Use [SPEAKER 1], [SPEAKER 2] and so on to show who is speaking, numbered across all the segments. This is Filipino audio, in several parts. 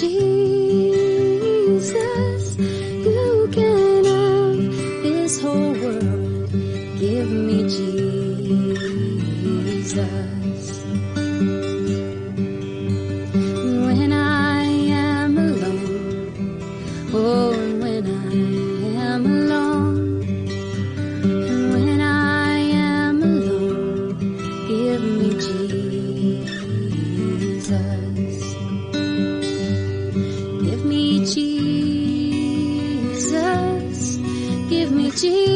[SPEAKER 1] Jesus. You can have this whole world. Give me Jesus. When I am alone, oh, and when I am alone, and when I am alone, give me Jesus. Give me Jesus. Give me Jesus.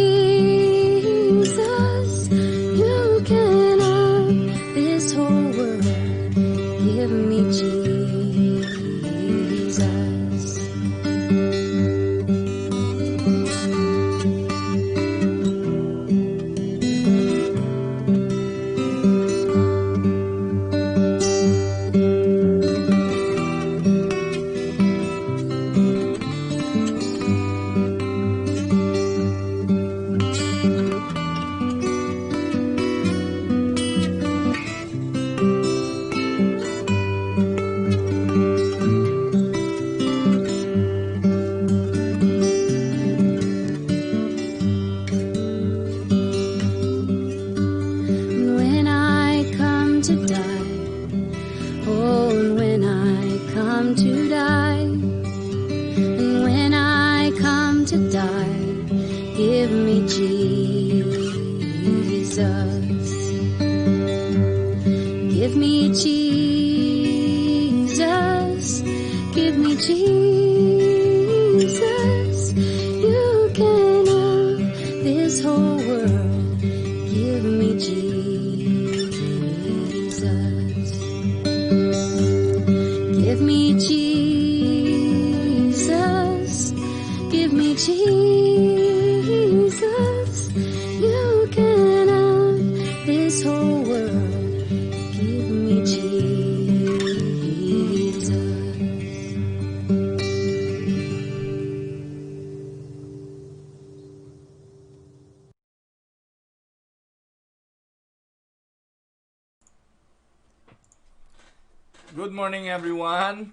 [SPEAKER 1] You can have this whole world. Give me Jesus. When I come to die, oh, and when I come to die, and when I come to die, give me Jesus. Give me Jesus. Give me Jesus. You can have this whole world. Give me Jesus. Give me Jesus. Give me Jesus. You can have this whole world. Give me Jesus.
[SPEAKER 2] Good morning everyone.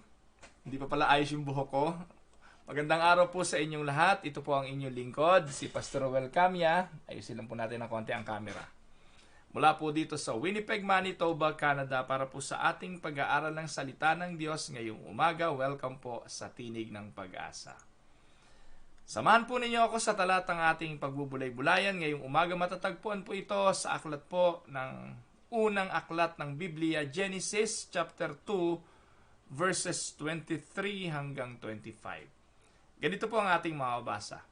[SPEAKER 2] Hindi pa pala ayos yung buhok ko. Magandang araw po sa inyong lahat. Ito po ang inyong lingkod, si Pastor Roel Camia. Ayusin lang po natin ng konti ang camera. Mula po dito sa Winnipeg, Manitoba, Canada para po sa ating pag-aaral ng salita ng Diyos ngayong umaga. Welcome po sa Tinig ng Pag-asa. Samahan po ninyo ako sa talatang ating pagbubulay-bulayan. Ngayong umaga matatagpuan po ito sa aklat po ng unang aklat ng Biblia, Genesis chapter 2 verses 23 hanggang 25. Ganito po ang ating mababasa.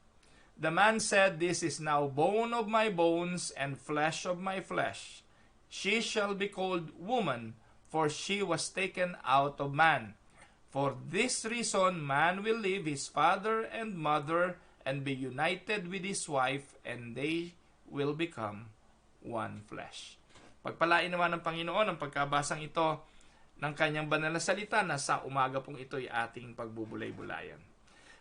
[SPEAKER 2] The man said, "This is now bone of my bones and flesh of my flesh. She shall be called woman, for she was taken out of man. For this reason man will leave his father and mother and be united with his wife, and they will become one flesh." Pagpalain naman ng Panginoon ang pagkabasang ito ng kanyang banal na salita na sa umaga pong ito ay ating pagbubulay-bulayan.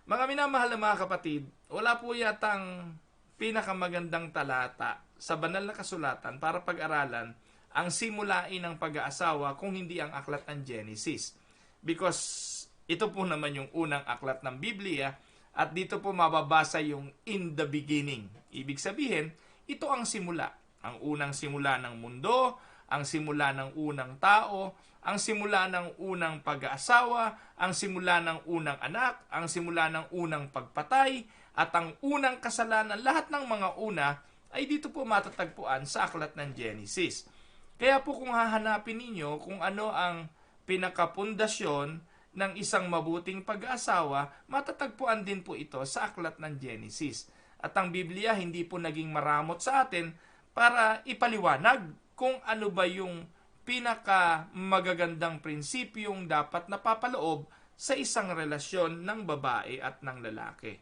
[SPEAKER 2] Mga minamahal na mga kapatid, wala po yatang pinakamagandang talata sa banal na kasulatan para pag-aralan ang simulain ng pag-aasawa kung hindi ang aklat ng Genesis. Because ito po naman yung unang aklat ng Biblia at dito po mababasa yung in the beginning. Ibig sabihin, ito ang simula. Ang unang simula ng mundo, ang simula ng unang tao, ang simula ng unang pag-aasawa, ang simula ng unang anak, ang simula ng unang pagpatay, at ang unang kasalanan, lahat ng mga una ay dito po matatagpuan sa aklat ng Genesis. Kaya po kung hahanapin ninyo kung ano ang pinakapundasyon ng isang mabuting pag-aasawa, matatagpuan din po ito sa aklat ng Genesis. At ang Biblia hindi po naging maramot sa atin para ipaliwanag kung ano ba yung pinaka magagandang prinsipyong dapat napapaloob sa isang relasyon ng babae at ng lalaki.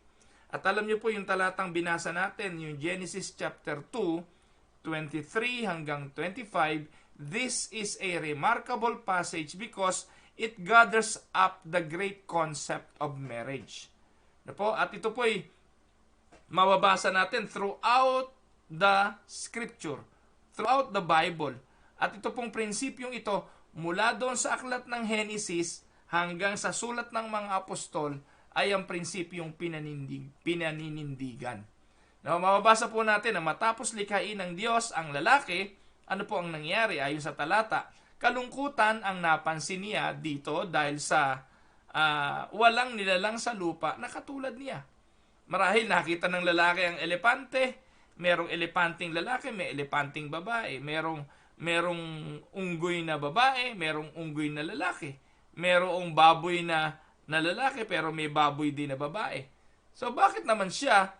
[SPEAKER 2] At alam niyo po yung talatang binasa natin, yung Genesis chapter 2, 23 hanggang 25, this is a remarkable passage because it gathers up the great concept of marriage. At ito po ay mababasa natin throughout the scripture, throughout the Bible. At ito pong prinsipyong ito, mula doon sa aklat ng Genesis hanggang sa sulat ng mga apostol ay ang prinsipyong pinaninindigan. Now, mababasa po natin na matapos likhain ng Diyos ang lalaki, ano po ang nangyari ayon sa talata? Kalungkutan ang napansin niya dito dahil sa walang nilalang sa lupa na katulad niya. Marahil nakita ng lalaki ang elepante, merong elepanting lalaki, may elepanting babae, merong unggoy na babae, merong unggoy na lalaki, merong baboy na lalaki pero may baboy din na babae. So bakit naman siya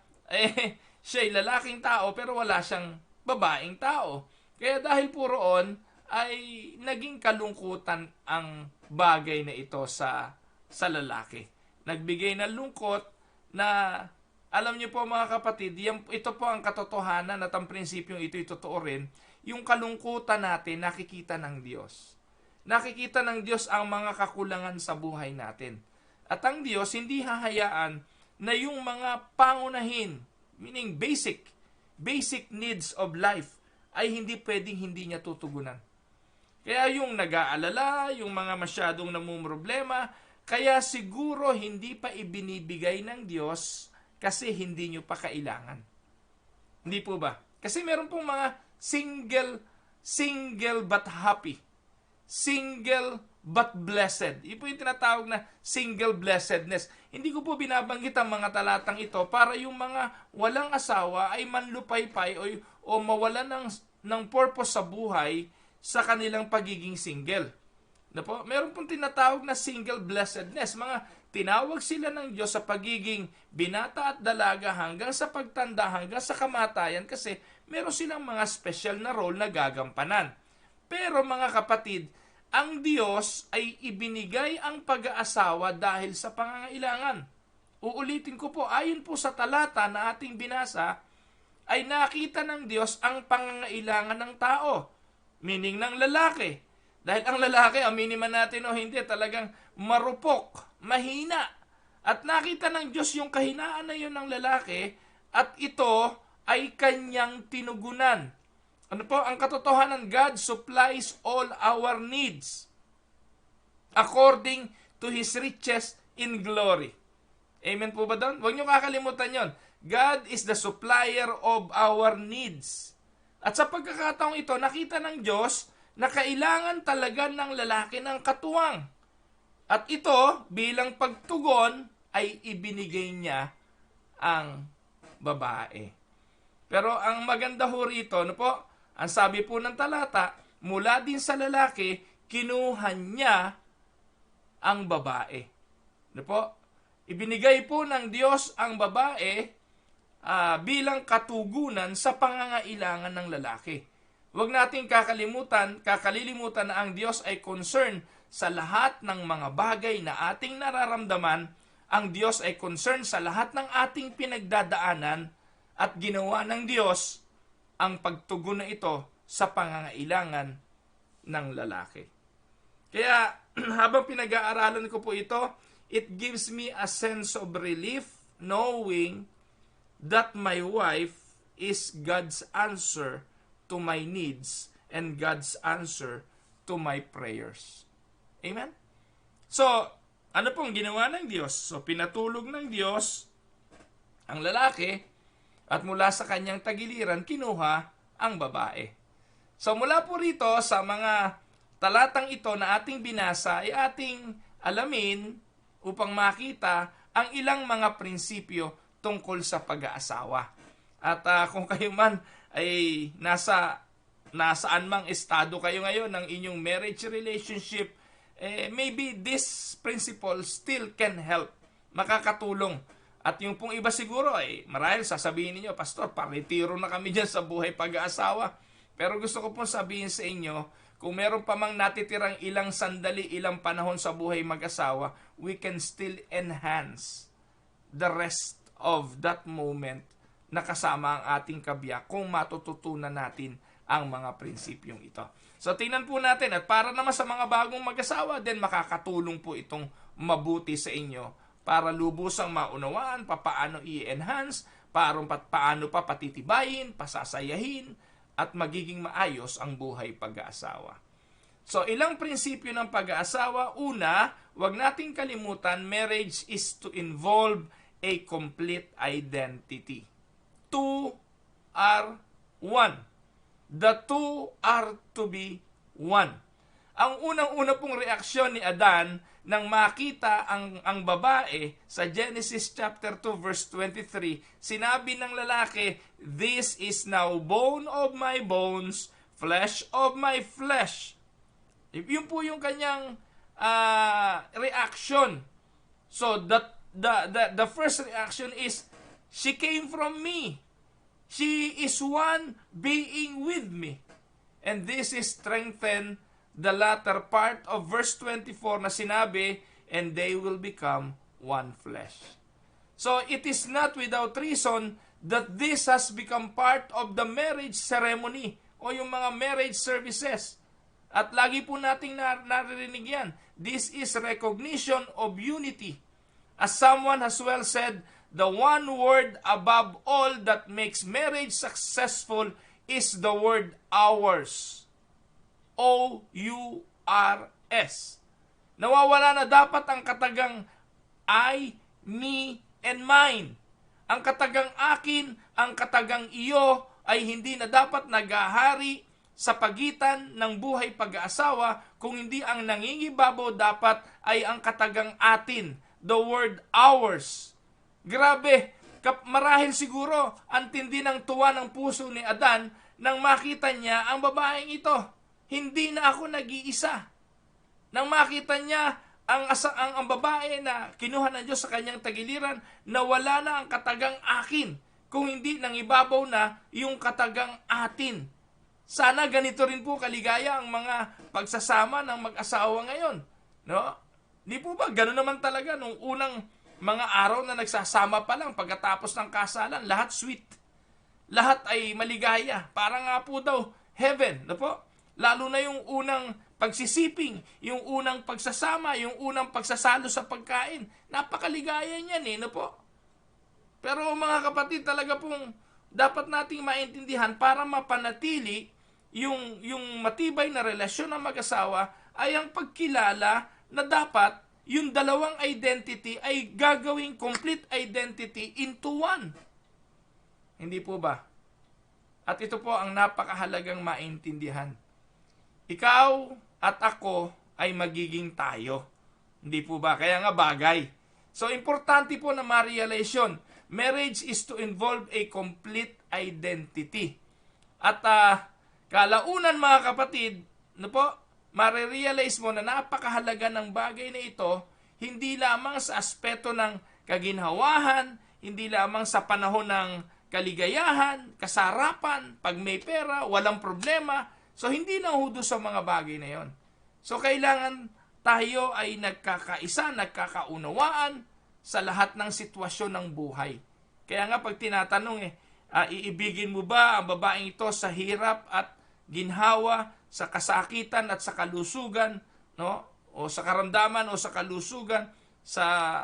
[SPEAKER 2] siya'y lalaking tao pero wala siyang babaeng tao? Kaya dahil po roon ay naging kalungkutan ang bagay na ito sa lalaki. Nagbigay ng lungkot na, alam niyo po mga kapatid, ito po ang katotohanan at ang prinsipyong ito'y totoo rin. Yung kalungkutan natin, nakikita ng Diyos. Nakikita ng Diyos ang mga kakulangan sa buhay natin. At ang Diyos hindi hahayaan na yung mga pangunahin, meaning basic needs of life, ay hindi pwedeng hindi niya tutugunan. Kaya yung nag-aalala, yung mga masyadong namumroblema, kaya siguro hindi pa ibinibigay ng Diyos kasi hindi nyo pa kailangan. Hindi po ba? Kasi meron pong mga single but happy. Single but blessed. Ito po yung tinatawag na single blessedness. Hindi ko po binabanggit ang mga talatang ito para yung mga walang asawa ay manlupaypay o mawalan ng purpose sa buhay sa kanilang pagiging single. Po? Meron pong tinatawag na single blessedness. Mga tinawag sila ng Diyos sa pagiging binata at dalaga hanggang sa pagtanda, hanggang sa kamatayan kasi meron silang mga special na role na gagampanan. Pero mga kapatid, ang Diyos ay ibinigay ang pag-aasawa dahil sa pangangailangan. Uulitin ko po, ayon po sa talata na ating binasa, ay nakita ng Diyos ang pangangailangan ng tao, meaning ng lalaki. Dahil ang lalaki, aminin man natin o hindi, talagang marupok, mahina. At nakita ng Diyos yung kahinaan na yun ng lalaki at ito ay kanyang tinugunan. Ano po? Ang katotohanan, God supplies all our needs according to His riches in glory. Amen po ba doon? Huwag niyo kakalimutan yon. God is the supplier of our needs. At sa pagkakataong ito, nakita ng Diyos na kailangan talaga ng lalaki ng katuwang. At ito, bilang pagtugon, ay ibinigay niya ang babae. Pero ang maganda ho rito, ano po? Ang sabi po ng talata, mula din sa lalaki, kinuha niya ang babae. Ano po? Ibinigay po ng Diyos ang babae bilang katugunan sa pangangailangan ng lalaki. Huwag nating kakalilimutan na ang Diyos ay concerned sa lahat ng mga bagay na ating nararamdaman. Ang Diyos ay concerned sa lahat ng ating pinagdadaanan at ginawa ng Diyos ang pagtugon na ito sa pangangailangan ng lalaki. Kaya habang pinag-aaralan ko po ito, it gives me a sense of relief knowing that my wife is God's answer to my needs and God's answer to my prayers. Amen? So, ano pong ginawa ng Diyos? So, pinatulog ng Diyos ang lalaki at mula sa kanyang tagiliran, kinuha ang babae. So, mula po rito sa mga talatang ito na ating binasa ay ating alamin upang makita ang ilang mga prinsipyo tungkol sa pag-aasawa. At kung kayo man ay nasaan mang estado kayo ngayon ng inyong marriage relationship, maybe this principle still can help, makakatulong. At yung pong iba siguro marahil sasabihin niyo, Pastor, paretiro na kami dyan sa buhay pag-aasawa. Pero gusto ko pong sabihin sa inyo, kung meron pa mang natitirang ilang sandali, ilang panahon sa buhay mag-asawa, we can still enhance the rest of that moment na kasama ang ating kabiyak kung matututunan natin ang mga prinsipyong ito. So tingnan po natin, at para naman sa mga bagong mag-asawa, then makakatulong po itong mabuti sa inyo para lubusang maunawaan paano i-enhance, paano pa patitibayin, pasasayahin, at magiging maayos ang buhay pag-aasawa. So, ilang prinsipyo ng pag-aasawa. Una, wag nating kalimutan, marriage is to involve a complete identity. Two are one. The two are to be one. Ang unang-una pong reaksyon ni Adan nang makita ang babae sa Genesis chapter 2 verse 23, sinabi ng lalaki, "This is now bone of my bones, flesh of my flesh." Yun po yung kanyang reaction. So the first reaction is, she came from me. She is one being with me. And this is strengthened the latter part of verse 24 na sinabi, and they will become one flesh. So it is not without reason that this has become part of the marriage ceremony o yung mga marriage services. At lagi po nating naririnig yan. This is recognition of unity. As someone has well said, the one word above all that makes marriage successful is the word ours. O-U-R-S. Nawawala na dapat ang katagang I, me, and mine. Ang katagang akin, ang katagang iyo ay hindi na dapat naghahari sa pagitan ng buhay pag-aasawa, kung hindi ang nangingibabaw dapat ay ang katagang atin, the word ours. Grabe, marahil siguro ang tindi ng tuwa ng puso ni Adan nang makita niya ang babaeng ito. Hindi na ako nag-iisa. Nang makita niya ang babae na kinuha ng Diyos sa kanyang tagiliran, nawala na ang katagang akin, kung hindi nang ibabaw na yung katagang atin. Sana ganito rin po kaligaya ang mga pagsasama ng mag-asawa ngayon. No? Di po ba? Gano'n naman talaga nung unang mga araw na nagsasama pa lang pagkatapos ng kasalan. Lahat sweet. Lahat ay maligaya. Parang nga po daw, heaven. No po? Lalo na yung unang pagsisiping, yung unang pagsasama, yung unang pagsasalo sa pagkain. Napakaligaya niyan no po? Pero mga kapatid, talaga pong dapat nating maintindihan para mapanatili yung matibay na relasyon ng mag-asawa ay ang pagkilala na dapat yung dalawang identity ay gagawing complete identity into one. Hindi po ba? At ito po ang napakahalagang maintindihan. Ikaw at ako ay magiging tayo. Hindi po ba? Kaya nga bagay. So, importante po na ma-realize yun. Marriage is to involve a complete identity. At kalaunan mga kapatid, marirealize mo na napakahalaga ng bagay na ito, hindi lamang sa aspeto ng kaginhawahan, hindi lamang sa panahon ng kaligayahan, kasarapan, pag may pera, walang problema. So, hindi na hudo sa mga bagay na yon. So, kailangan tayo ay nagkakaisa, nagkakaunawaan sa lahat ng sitwasyon ng buhay. Kaya nga pag tinatanong iibigin mo ba ang babaeng ito sa hirap at ginhawa, sa kasakitan at sa kalusugan, no? O sa karamdaman o sa kalusugan, sa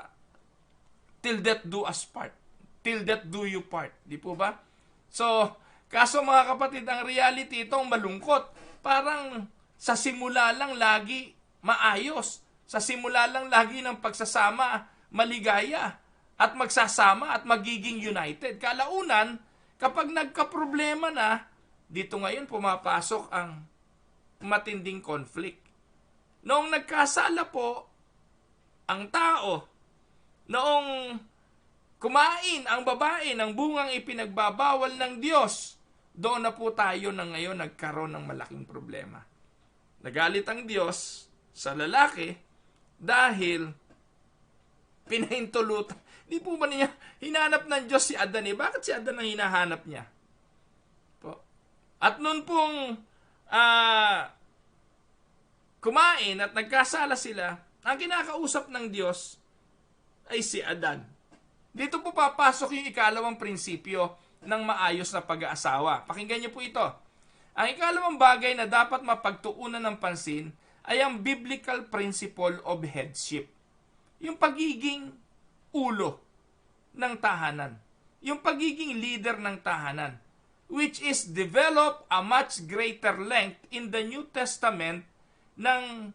[SPEAKER 2] till death do us part. Till death do you part. Di po ba? So, kaso mga kapatid, ang reality itong malungkot. Parang sa simula lang lagi maayos. Sa simula lang lagi ng pagsasama maligaya at magsasama at magiging united. Kalaunan, kapag nagkaproblema na, dito ngayon pumapasok ang matinding conflict. Noong nagkasala po ang tao, noong kumain ang babae ng bungang ipinagbabawal ng Diyos, doon na po tayo na ngayon nagkaroon ng malaking problema. Nagalit ang Diyos sa lalaki dahil pinahintulutan. Di po ba niya hinanap ng Diyos si Adan Bakit si Adan ang hinahanap niya? Po. At noon pong kumain at nagkasala sila, ang kinakausap ng Diyos ay si Adan. Dito po papasok yung ikalawang prinsipyo ng maayos na pag-aasawa. Pakinggan niyo po ito. Ang ikalawang bagay na dapat mapagtuunan ng pansin ay ang biblical principle of headship. Yung pagiging ulo ng tahanan. Yung pagiging leader ng tahanan. Which is developed a much greater length in the New Testament ng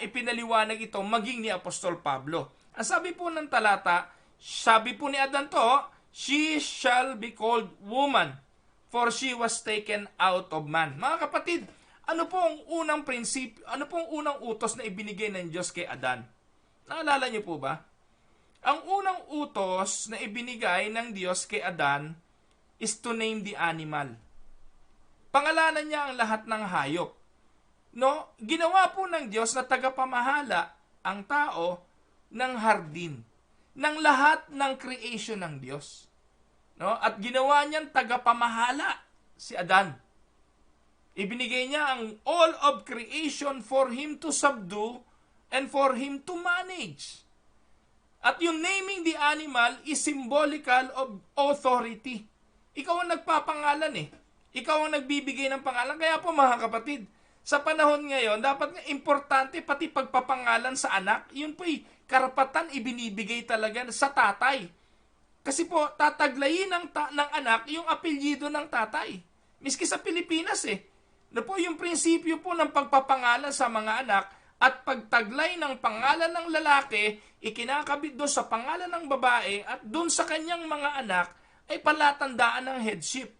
[SPEAKER 2] ipinaliwanag ito maging ni Apostol Pablo. Ang sabi po ng talata, sabi po ni Adan to, she shall be called woman, for she was taken out of man. Mga kapatid, ano po ang unang prinsipyo, ano po ang unang utos na ibinigay ng Diyos kay Adan? Naalala niyo po ba? Ang unang utos na ibinigay ng Diyos kay Adan is to name the animal. Pangalanan niya ang lahat ng hayop. No, ginawa po ng Diyos na tagapamahala ang tao ng hardin, ng lahat ng creation ng Diyos. No? At ginawa niyang tagapamahala si Adan. Ibinigay niya ang all of creation for him to subdue and for him to manage. At yung naming the animal is symbolical of authority. Ikaw ang nagpapangalan eh. Ikaw ang nagbibigay ng pangalan. Kaya po mga kapatid, sa panahon ngayon, dapat nga importante pati pagpapangalan sa anak. Yun po karapatan ibinibigay talaga sa tatay. Kasi po, tataglayin ng anak yung apelyido ng tatay. Miski sa Pilipinas na po yung prinsipyo po ng pagpapangalan sa mga anak at pagtaglay ng pangalan ng lalaki, ikinakabit doon sa pangalan ng babae at doon sa kanyang mga anak ay palatandaan ng headship.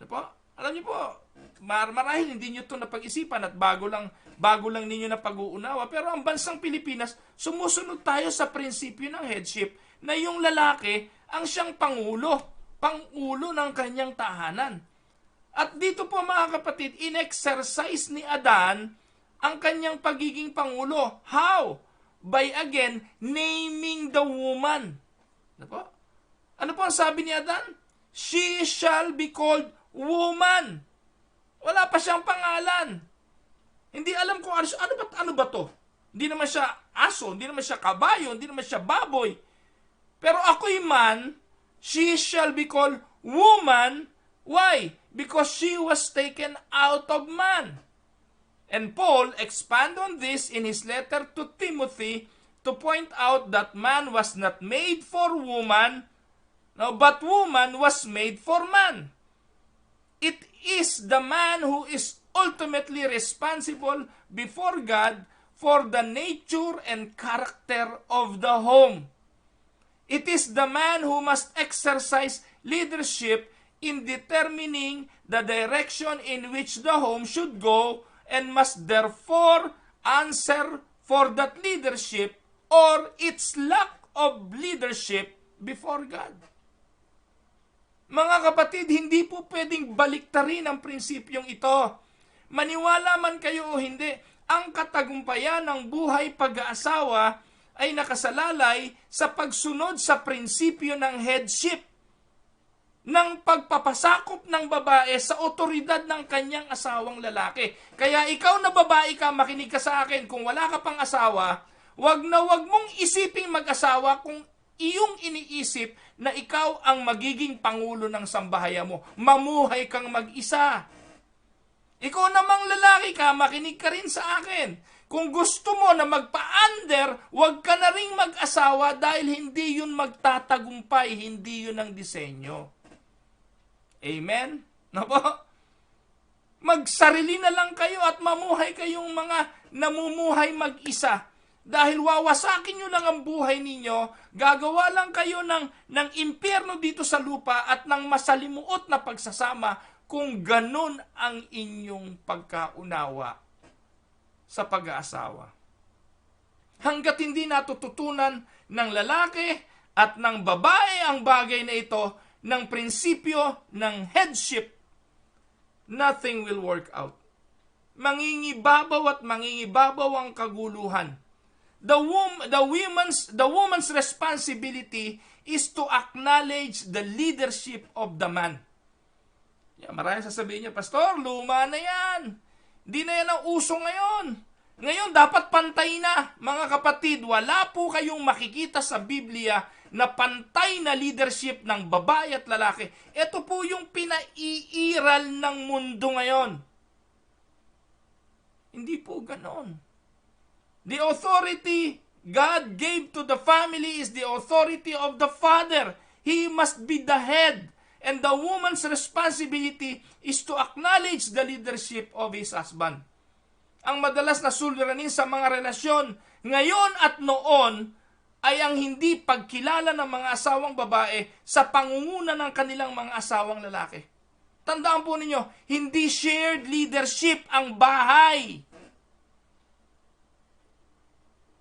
[SPEAKER 2] Po? Alam niyo po, marahil hindi niyo ito napag-isipan at bago lang ninyo na pag-uunawa. Pero ang bansang Pilipinas, sumusunod tayo sa prinsipyo ng headship na yung lalaki ang siyang pangulo ng kanyang tahanan. At dito po mga kapatid, in-exercise ni Adan ang kanyang pagiging pangulo. How? By again, naming the woman. Ano po ang sabi ni Adan? She shall be called woman. Wala pa siyang pangalan. Hindi alam kung ano ba to. Hindi naman siya aso, hindi naman siya kabayo, hindi naman siya baboy. Pero ako'y man, she shall be called woman. Why? Because she was taken out of man. And Paul expand on this in his letter to Timothy to point out that man was not made for woman, no, but woman was made for man. It is the man who is ultimately responsible before God for the nature and character of the home. It is the man who must exercise leadership in determining the direction in which the home should go and must therefore answer for that leadership or its lack of leadership before God. Mga kapatid, hindi po pwedeng baliktarin ang prinsipyong ito. Maniwala man kayo o hindi, ang katagumpayan ng buhay pag-aasawa ay nakasalalay sa pagsunod sa prinsipyo ng headship, ng pagpapasakop ng babae sa otoridad ng kanyang asawang lalaki. Kaya ikaw na babae ka, makinig ka sa akin, kung wala ka pang asawa, wag mong isiping mag-asawa kung iyong iniisip na ikaw ang magiging pangulo ng sambahayan mo. Mamuhay kang mag-isa. Ikaw namang lalaki ka, makinig ka rin sa akin. Kung gusto mo na magpa-under, wag ka na ring mag-asawa dahil hindi yun magtatagumpay, hindi yun ang disenyo. Amen? No po? Magsarili na lang kayo at mamuhay kayong mga namumuhay mag-isa. Dahil wawasakin nyo lang ang buhay ninyo, gagawa lang kayo ng impyerno dito sa lupa at ng masalimuot na pagsasama kung ganun ang inyong pagkaunawa sa pag-aasawa. Hanggat hindi natututunan ng lalaki at ng babae ang bagay na ito ng prinsipyo ng headship, nothing will work out. Mangingibabaw at mangingibabaw ang kaguluhan. The woman's responsibility is to acknowledge the leadership of the man. Maraming sasabihin niya, Pastor, luma na yan. Hindi na yan ang uso ngayon. Ngayon, dapat pantay na. Mga kapatid, wala po kayong makikita sa Biblia na pantay na leadership ng babae at lalaki. Ito po yung pinaiiral ng mundo ngayon. Hindi po ganon. The authority God gave to the family is the authority of the father. He must be the head. And the woman's responsibility is to acknowledge the leadership of his husband. ang madalas na suliranin sa mga relasyon ngayon at noon ay ang hindi pagkilala ng mga asawang babae sa pangunguna ng kanilang mga asawang lalaki. Tandaan po ninyo, hindi shared leadership ang bahay.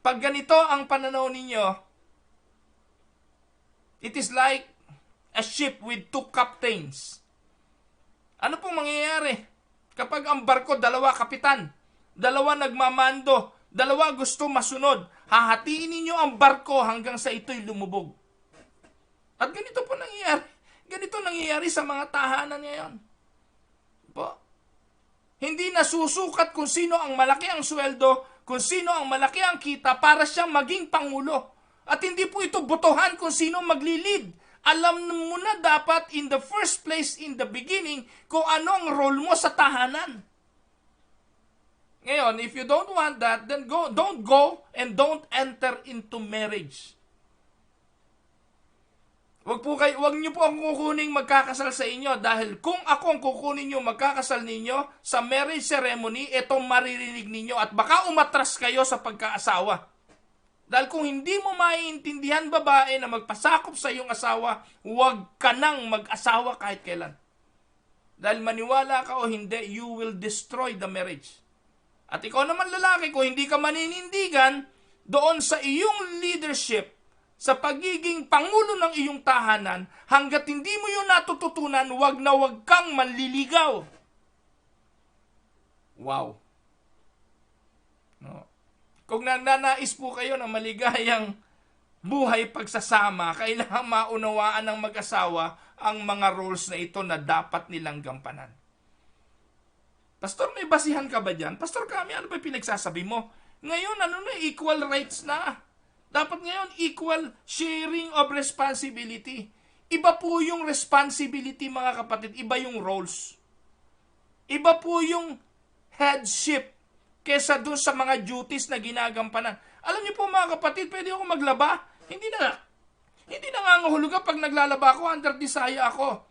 [SPEAKER 2] Pag ganito ang pananaw ninyo, it is like a ship with two captains. Ano pong mangyayari kapag ang barko, dalawa kapitan, dalawa nagmamando, dalawa gusto masunod, hahatiin ninyo ang barko hanggang sa ito'y lumubog. At ganito po nangyayari. Ganito nangyayari sa mga tahanan ngayon. Po. Hindi nasusukat kung sino ang malaki ang sweldo, kung sino ang malaki ang kita para siyang maging pangulo. At hindi po ito botohan kung sino maglilid. Alam mo na dapat in the first place, in the beginning, kung ano ang role mo sa tahanan. Ngayon, if you don't want that, then don't go and don't enter into marriage. Wag niyo po ang kukuning magkakasal sa inyo dahil kung ako ang kukunin niyo magkakasal ninyo sa marriage ceremony, itong maririnig ninyo at baka umatras kayo sa pagkaasawa. Dahil kung hindi mo maiintindihan babae na magpasakop sa iyong asawa, huwag ka nang mag-asawa kahit kailan. Dahil maniwala ka o hindi, you will destroy the marriage. At ikaw naman lalaki, kung hindi ka maninindigan doon sa iyong leadership, sa pagiging pangulo ng iyong tahanan, hanggat hindi mo yun natututunan, wag na wag kang manliligaw. Wow. No. Kung nananais po kayo ng maligayang buhay pagsasama, kailangan maunawaan ng mag-asawa ang mga roles na ito na dapat nilang gampanan. Pastor, may basihan ka ba dyan? Pastor Kami, ano ba pinagsasabi mo? Ngayon, equal rights na. Dapat ngayon, equal sharing of responsibility. Iba po yung responsibility, mga kapatid. Iba yung roles. Iba po yung headship kesa dun sa mga duties na ginagampanan. Alam niyo po, mga kapatid, pwede ako maglaba. Hindi nangangahulugan pag naglalaba ako, under disaya ako.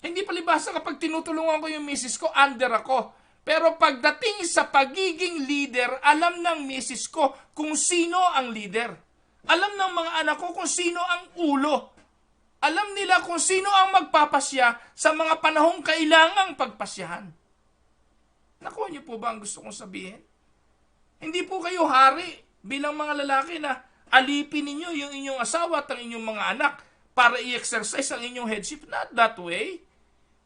[SPEAKER 2] Hindi palibasa kapag tinutulungan ko yung misis ko, under ako. Pero pagdating sa pagiging leader, alam ng misis ko kung sino ang leader. Alam ng mga anak ko kung sino ang ulo. Alam nila kung sino ang magpapasya sa mga panahong kailangang pagpasyahan. Nakuha niyo po ba ang gusto kong sabihin? Hindi po kayo hari bilang mga lalaki na alipin ninyo yung inyong asawa at ang inyong mga anak para i-exercise ang inyong headship. Not that way.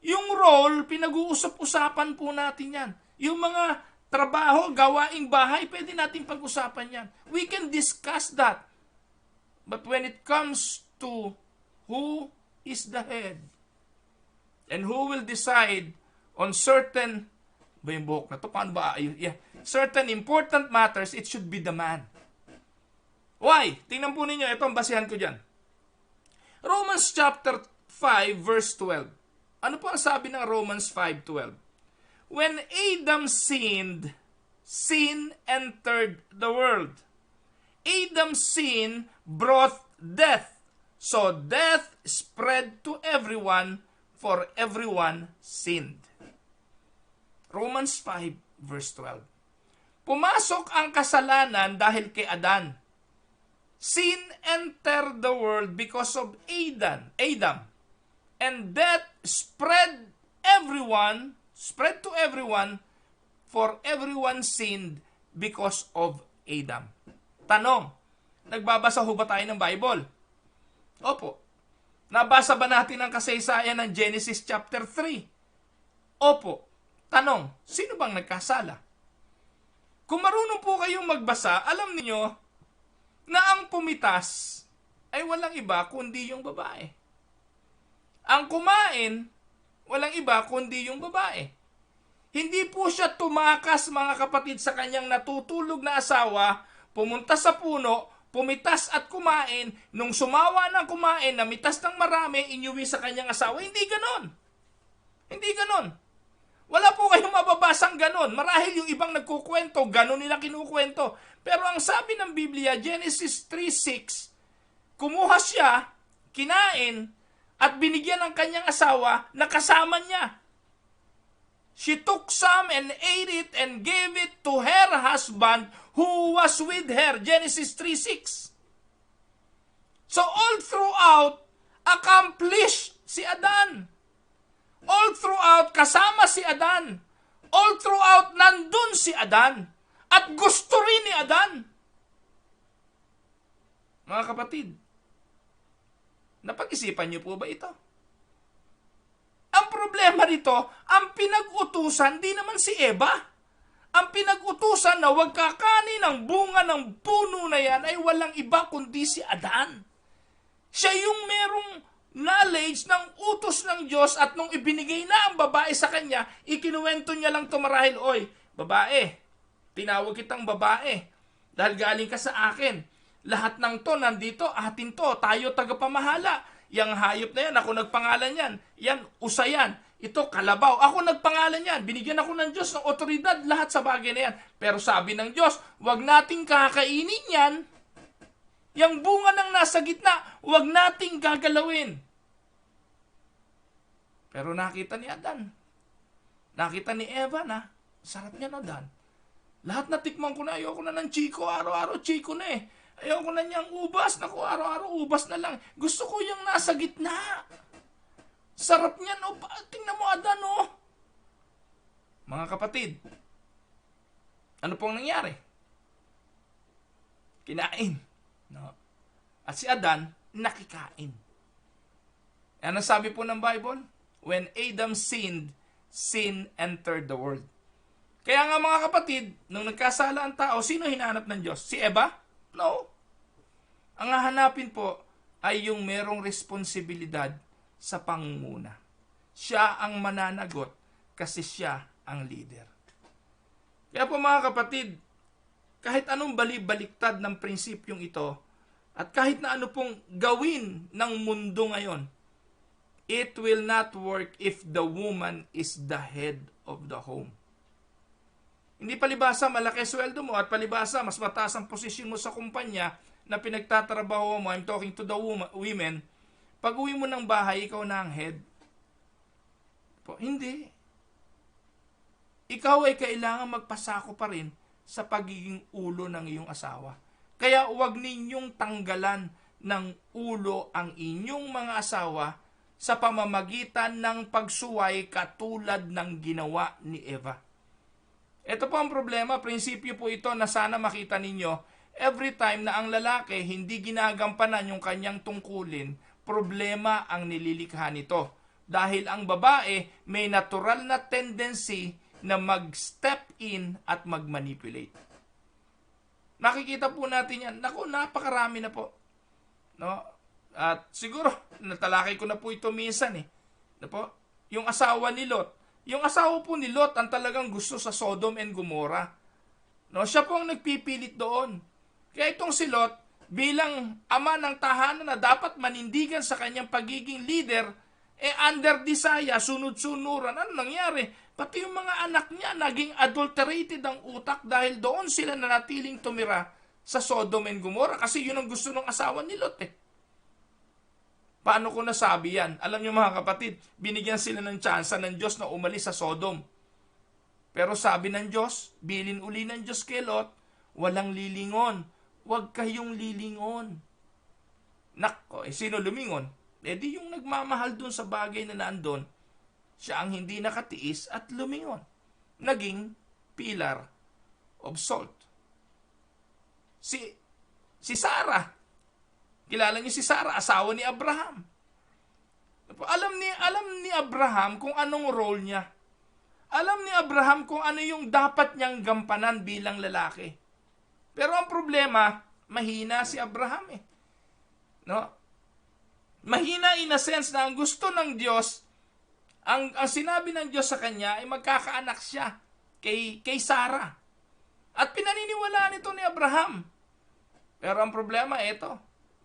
[SPEAKER 2] Yung role, pinag-uusap-usapan po natin yan. Yung mga trabaho, gawaing bahay, pwede natin pag-usapan yan. We can discuss that. But when it comes to who is the head and who will decide on certain, ba yung buhok na to? Paano ba? Yeah. Certain important matters, it should be the man. Why? Tingnan po ninyo, ito ang basihan ko dyan. Romans chapter 5 verse 12. Ano po ang sabi ng Romans 5:12? When Adam sinned, sin entered the world. Adam's sin brought death. So death spread to everyone, for everyone sinned. Romans 5 verse 12. Pumasok ang kasalanan dahil kay Adan. Sin entered the world because of Adam. And death spread to everyone, for everyone sinned because of Adam. Tanong, nagbabasa ho ba tayo ng Bible? Opo. Nabasa ba natin ang kasaysayan ng Genesis chapter 3? Opo. Tanong, sino bang nagkasala? Kung marunong po kayong magbasa, alam niyo na ang pumitas ay walang iba kundi yung babae. Ang kumain, walang iba kundi yung babae. Hindi po siya tumakas, mga kapatid, sa kanyang natutulog na asawa, pumunta sa puno, pumitas at kumain, nung sumawa ng kumain, namitas ng marami, inyuwi sa kanyang asawa. Hindi ganon. Hindi ganon. Wala po kayong mababasang ganon. Marahil yung ibang nagkukwento, ganon nila kinukwento. Pero ang sabi ng Biblia, Genesis 3:6, kumuha siya, kinain, at binigyan ng kanyang asawa na kasama niya. She took some and ate it and gave it to her husband who was with her. Genesis 3:6. So all throughout, accomplished si Adan. All throughout, kasama si Adan. All throughout, nandun si Adan. At gusto rin ni Adan. Mga kapatid, napag-isipan niyo po ba ito? Ang problema nito, ang pinag-utusan, di naman si Eva. Ang pinag-utusan na huwag kakanin ng bunga ng puno na yan ay walang iba kundi si Adan. Siya yung merong knowledge ng utos ng Diyos at nung ibinigay na ang babae sa kanya, ikinuwento niya lang tumarahil, oy, babae, tinawag kitang babae dahil galing ka sa akin. Lahat ng to nandito, atin to, tayo tagapamahala. Yang hayop na yan, ako nagpangalan yan. Yan, usa yan. Ito, kalabaw. Ako nagpangalan yan. Binigyan ako ng Diyos ng otoridad lahat sa bagay na yan. Pero sabi ng Diyos, wag nating kakainin yan. Yang bunga ng nasa gitna, wag nating gagalawin. Pero nakita ni Adan. Nakita ni Eva na, sarap niya na Adan. Lahat natikman ko na, ayoko na ng chiko. Araw-araw, chiko na eh. Ayoko na niyang ubas. Naku, araw-araw, ubas na lang. Gusto ko yung nasa gitna. Sarap niyan, o. Tingnan mo, Adan, o. Mga kapatid, ano pong nangyari? Kinain. No? At si Adan, nakikain. Ano sabi po ng Bible? When Adam sinned, sin entered the world. Kaya nga mga kapatid, nung nagkasala ang tao, sino hinahanap ng Diyos? Si Eva? No. Ang hahanapin po ay yung merong responsibilidad sa pangunguna. Siya ang mananagot kasi siya ang leader. Kaya po mga kapatid, kahit anong baliktad ng prinsipyong ito, at kahit na ano pong gawin ng mundo ngayon, it will not work if the woman is the head of the home. Hindi palibasa malaki sweldo mo at palibasa mas mataas ang posisyon mo sa kumpanya na pinagtatrabaho mo. I'm talking to the women. Pag uwi mo ng bahay, ikaw na ang head. Po, hindi. Ikaw ay kailangan magpasako pa rin sa pagiging ulo ng iyong asawa. Kaya huwag ninyong tanggalan ng ulo ang inyong mga asawa sa pamamagitan ng pagsuway katulad ng ginawa ni Eva. Ito po ang problema, prinsipyo po ito na sana makita ninyo. Every time na ang lalaki hindi ginagampanan yung kanyang tungkulin, problema ang nililikha nito. Dahil ang babae may natural na tendency na mag-step in at mag-manipulate. Nakikita po natin yan. Naku, napakarami na po. No? At siguro, natalakay ko na po ito minsan eh. No po? Yung asawa ni Lot. Yung asawa po ni Lot ang talagang gusto sa Sodom and Gomorrah. No, siya po ang nagpipilit doon. Kaya itong si Lot, bilang ama ng tahanan na dapat manindigan sa kanyang pagiging leader, under desire, sunod-sunuran. Ano nangyari? Pati yung mga anak niya naging adulterated ang utak dahil doon sila nanatiling tumira sa Sodom and Gomorrah kasi yun ang gusto ng asawa ni Lot eh. Paano ko nasabi yan? Alam niyo mga kapatid, binigyan sila ng tsansa ng Diyos na umalis sa Sodom. Pero sabi ng Diyos, bilin uli ng Diyos kay Lot, walang lilingon. Huwag kayong lilingon. Nako, sino lumingon? Di yung nagmamahal dun sa bagay na naandun, siya ang hindi nakatiis at lumingon. Naging pillar of salt. Si Sarah, kilala niyo si Sarah, asawa ni Abraham. Alam ni Abraham kung anong role niya. Alam ni Abraham kung ano yung dapat niyang gampanan bilang lalaki. Pero ang problema, mahina si Abraham eh. No? Mahina in a sense na ang gusto ng Diyos, ang sinabi ng Diyos sa kanya ay magkakaanak siya kay Sarah. At pinaniniwalaan ito ni Abraham. Pero ang problema ito,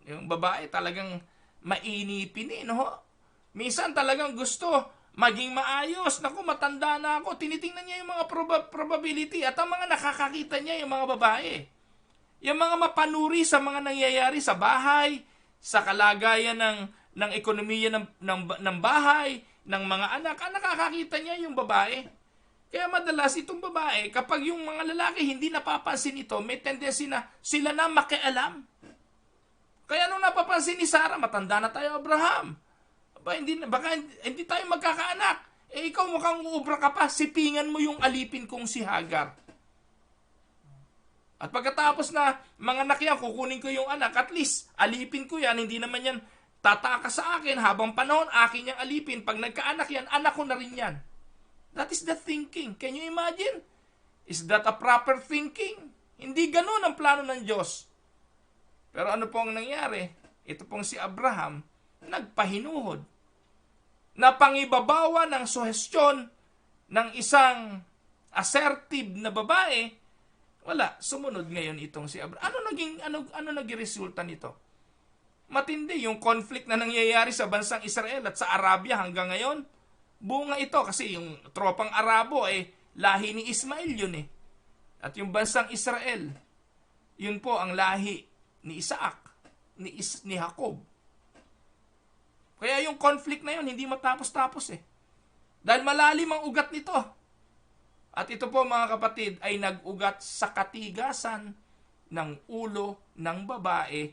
[SPEAKER 2] yung babae talagang mainipin eh, no? Minsan talagang gusto maging maayos. Naku, matanda na ako. Tinitingnan niya yung mga probability at ang mga nakakakita niya yung mga babae. Yung mga mapanuri sa mga nangyayari sa bahay, sa kalagayan ng ekonomiya ng bahay, ng mga anak, nakakakita niya yung babae. Kaya madalas itong babae, kapag yung mga lalaki hindi napapansin ito, may tendency na sila na makialam. Kaya nung napapansin ni Sarah, matanda na tayo, Abraham. Baka hindi tayo magkakaanak. Ikaw mukhang uubra ka pa, sipingan mo yung alipin kong si Hagar. At pagkatapos na mga anak yan, kukunin ko yung anak, at least alipin ko yan, hindi naman yan tataka sa akin, habang panahon akin yung alipin. Pag nagkaanak yan, anak ko na rin yan. That is the thinking. Can you imagine? Is that a proper thinking? Hindi ganun ang plano ng Diyos. Pero ano po ang nangyari? Ito pong si Abraham, nagpahinuhod. Napangibabawa ng suhestyon ng isang assertive na babae, wala, sumunod ngayon itong si Abraham. Ano naging resulta nito? Matindi yung conflict na nangyayari sa bansang Israel at sa Arabia hanggang ngayon. Bunga ito kasi yung tropang Arabo lahi ni Ismail yun eh. At yung bansang Israel, yun po ang lahi ni Isaac, ni Jacob. Kaya yung conflict na yun hindi matapos-tapos eh. Dahil malalim ang ugat nito. At ito po mga kapatid ay nag-ugat sa katigasan ng ulo ng babae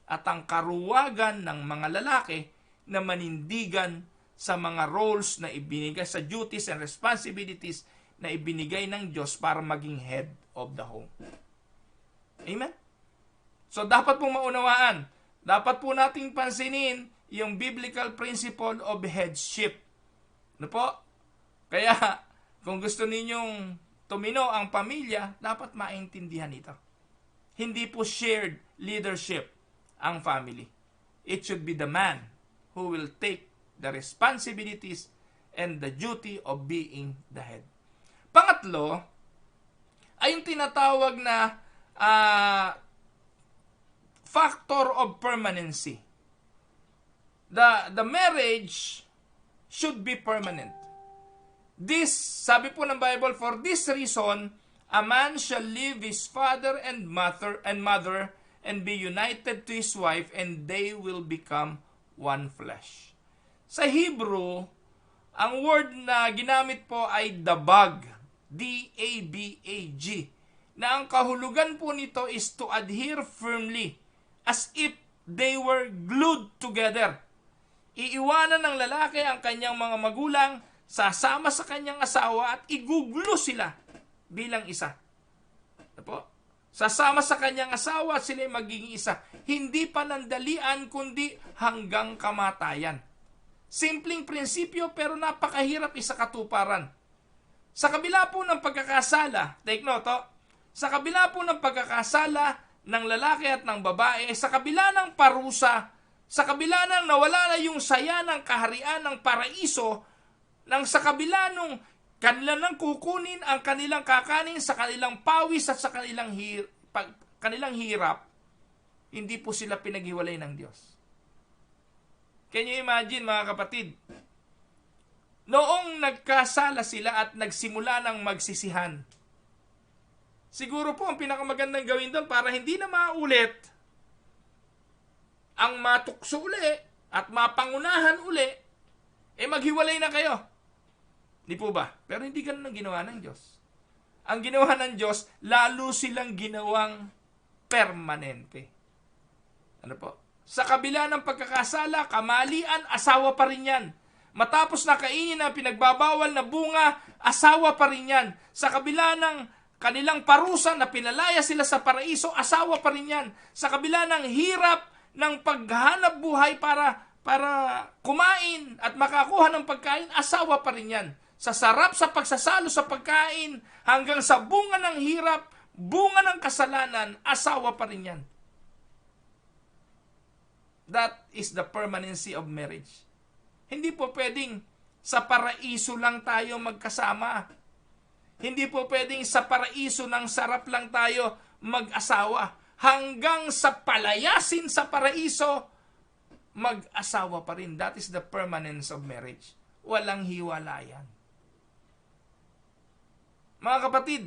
[SPEAKER 2] at ang karuwagan ng mga lalaki na manindigan sa mga roles na ibinigay, sa duties and responsibilities na ibinigay ng Diyos para maging head of the home. Amen? So dapat pong maunawaan, dapat po nating pansinin yung biblical principle of headship. Ano po? Kaya kung gusto ninyong tumino ang pamilya, dapat maintindihan ito. Hindi po shared leadership ang family. It should be the man who will take the responsibilities and the duty of being the head. Pangatlo, ay yung tinatawag na factor of permanency. The marriage should be permanent. This, sabi po ng Bible, for this reason, a man shall leave his father and mother and be united to his wife, and they will become one flesh. Sa Hebrew, ang word na ginamit po ay dabag, D-A-B-A-G, na ang kahulugan po nito is to adhere firmly, as if they were glued together. Iiwanan ng lalaki ang kanyang mga magulang, sasama sa kanyang asawa at iguglo sila bilang isa. Ano po? Sasama sa kanyang asawa at sila magiging isa. Hindi panandalian kundi hanggang kamatayan. Simpleng prinsipyo pero napakahirap isakatuparan. Sa kabila po ng pagkakasala, take note, sa kabila po ng pagkakasala ng lalaki at ng babae, sa kabila ng parusa, sa kabila ng nawala na yung saya ng kaharian ng paraiso, nang sa kabila nung kanila nang kukunin ang kanilang kakanin sa kanilang pawis at sa kanilang hirap, hindi po sila pinaghiwalay ng Diyos. Can you imagine mga kapatid? Noong nagkasala sila at nagsimula ng magsisihan, siguro po ang pinakamagandang gawin doon para hindi na maulit ang matukso uli at mapangunahan uli, maghiwalay na kayo. Di po ba? Pero hindi ganun ang ginawa ng Diyos. Ang ginawa ng Diyos, lalo silang ginawang permanente. Ano po? Sa kabila ng pagkakasala, kamalian, asawa pa rin yan. Matapos na kainin ang pinagbabawal na bunga, asawa pa rin yan. Sa kabila ng kanilang parusa na pinalaya sila sa paraiso, asawa pa rin yan. Sa kabila ng hirap ng paghanap buhay para kumain at makakuha ng pagkain, asawa pa rin yan. Sa sarap sa pagsasalo sa pagkain, hanggang sa bunga ng hirap, bunga ng kasalanan, asawa pa rin yan. That is the permanency of marriage. Hindi po pwedeng sa paraiso lang tayo magkasama. Hindi po pwedeng sa paraiso ng sarap lang tayo mag-asawa. Hanggang sa palayasin sa paraiso, mag-asawa pa rin. That is the permanence of marriage. Walang hiwalayan. Mga kapatid,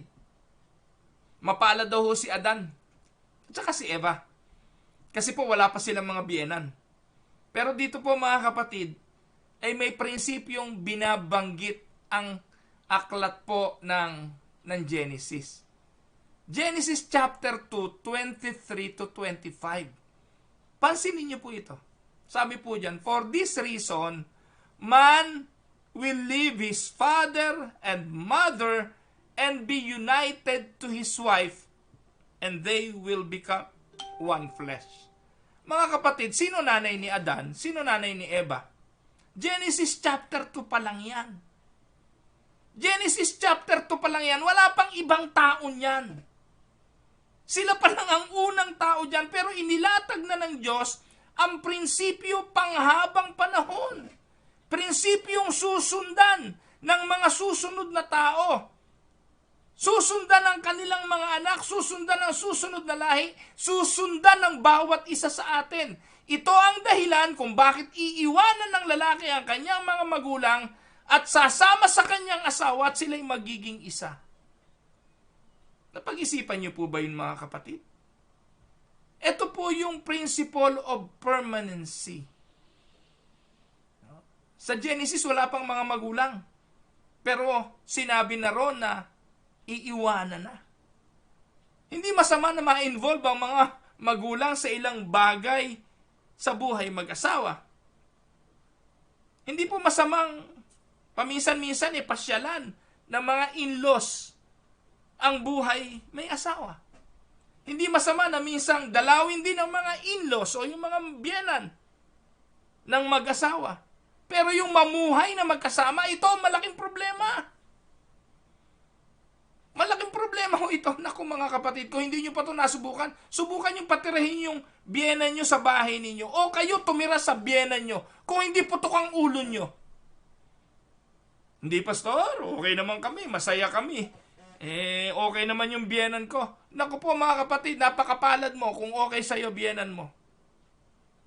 [SPEAKER 2] mapalad daw ho si Adan at saka si Eva. Kasi po wala pa silang mga biyenan. Pero dito po mga kapatid, ay may prinsipyong binabanggit ang aklat po ng Genesis. Genesis chapter 2, 23 to 25. Pansinin niyo po ito. Sabi po diyan, for this reason, man will leave his father and mother and be united to his wife, and they will become one flesh. Mga kapatid, sino nanay ni Adan? Sino nanay ni Eva? Genesis chapter 2 pa lang yan. Genesis chapter 2 pa lang yan. Wala pang ibang tao niyan. Sila pa lang ang unang tao dyan, pero inilatag na ng Diyos ang prinsipyo panghabang panahon. Prinsipyong susundan ng mga susunod na tao. Susundan ng kanilang mga anak, susundan ng susunod na lahi, susundan ng bawat isa sa atin. Ito ang dahilan kung bakit iiwanan ng lalaki ang kanyang mga magulang at sasama sa kanyang asawa at sila'y magiging isa. Napag-isipan niyo po ba yun, mga kapatid? Ito po yung principle of permanency. Sa Genesis, wala pang mga magulang. Pero sinabi na ron na iiwanan na. Hindi masama na ma-involve ang mga magulang sa ilang bagay sa buhay mag-asawa. Hindi po masamang paminsan-minsan pasyalan ng mga in-laws ang buhay may asawa. Hindi masama na minsang dalawin din ng mga in-laws o yung mga biyenan ng mag-asawa. Pero yung mamuhay na magkasama, ito malaking problema. Malaking problema ho ito. Naku mga kapatid, kung hindi nyo pa ito nasubukan, subukan nyo patirahin yung biyenan nyo sa bahay ninyo. O kayo tumira sa biyenan nyo kung hindi putok ang ulo nyo. Hindi, pastor, okay naman kami, masaya kami. Okay naman yung biyenan ko. Naku po mga kapatid, napakapalad mo kung okay sa'yo biyenan mo.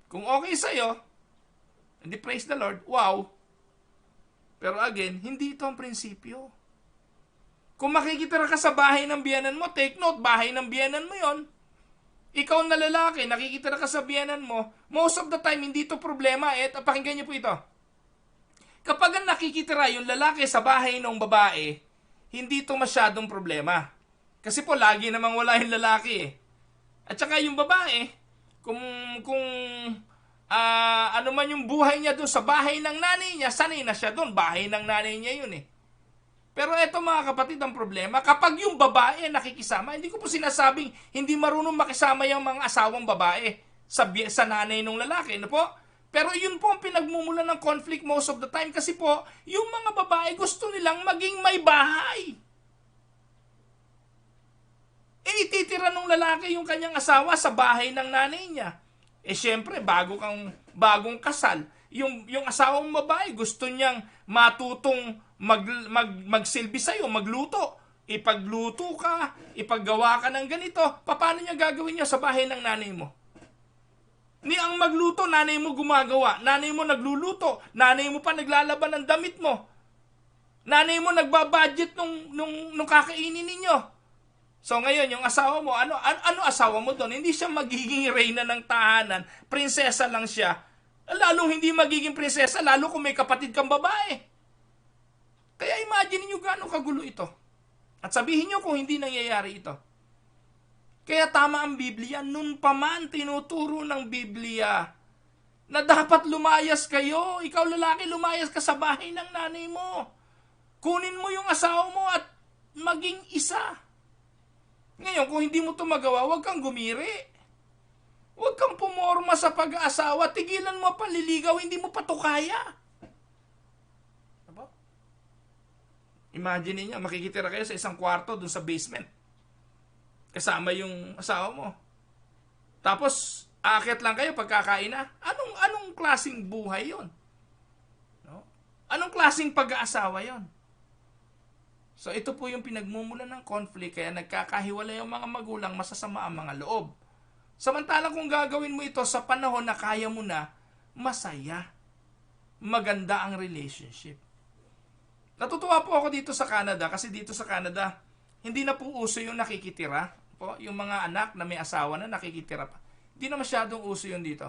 [SPEAKER 2] Kung okay sa'yo, hindi, praise the Lord, wow. Pero again, hindi ito ang prinsipyo. Kung makikitira ka sa bahay ng biyenan mo, take note, bahay ng biyenan mo yon. Ikaw na lalaki, nakikitira ka sa biyenan mo, most of the time, hindi ito problema. Pakinggan niyo po ito. Kapag nakikitira yung lalaki sa bahay ng babae, hindi ito masyadong problema. Kasi po, lagi namang wala yung lalaki. At saka yung babae, kung ano man yung buhay niya doon sa bahay ng nanay niya, sanay na siya doon. Bahay ng nanay niya yun . Pero eto mga kapatid, ang problema, kapag yung babae nakikisama, hindi ko po sinasabing hindi marunong makisama yung mga asawang babae sa nanay ng lalaki. Ano po? Pero yun po ang pinagmumulan ng conflict most of the time kasi po, yung mga babae gusto nilang maging may bahay. Ititira ng lalaki yung kanyang asawa sa bahay ng nanay niya. Syempre, bagong kasal, yung asawang babae gusto niyang matutong magsilbi sa'yo, magluto. Ipagluto ka, ipaggawa ka ng ganito, paano niya gagawin niya sa bahay ng nanay mo? Ni ang magluto, nanay mo gumagawa. Nanay mo nagluluto. Nanay mo pa naglalaban ng damit mo. Nanay mo nagbabudget nung kakainin ninyo. So ngayon, yung asawa mo, ano asawa mo doon? Hindi siya magiging reyna ng tahanan. Prinsesa lang siya. Lalong hindi magiging prinsesa, lalo kung may kapatid kang babae. Kaya imagine niyo gaano kagulo ito. At sabihin niyo kung hindi nangyayari ito. Kaya tama ang Biblia, nun pa man tinuturo ng Biblia na dapat lumayas kayo. Ikaw lalaki, lumayas ka sa bahay ng nanay mo. Kunin mo yung asawa mo at maging isa. Ngayon, kung hindi mo ito magawa, huwag kang gumiri. Huwag kang pumorma sa pag-aasawa. Tigilan mo panliligaw, hindi mo pa ito kaya. Diba? Imagine niyo, makikitira kayo sa isang kwarto dun sa basement. Kasama yung asawa mo. Tapos, aakyat lang kayo pagkakain na. Anong klaseng buhay yon? No? Anong klaseng pag-aasawa yon? So, ito po yung pinagmumulan ng conflict. Kaya nagkakahiwalay ang mga magulang, masasama ang mga loob. Samantalang kung gagawin mo ito sa panahon na kaya mo na, masaya. Maganda ang relationship. Natutuwa po ako dito sa Canada kasi dito sa Canada, hindi na po uso yung nakikitira. Yung mga anak na may asawa na nakikitira pa. Hindi na masyadong uso yun dito.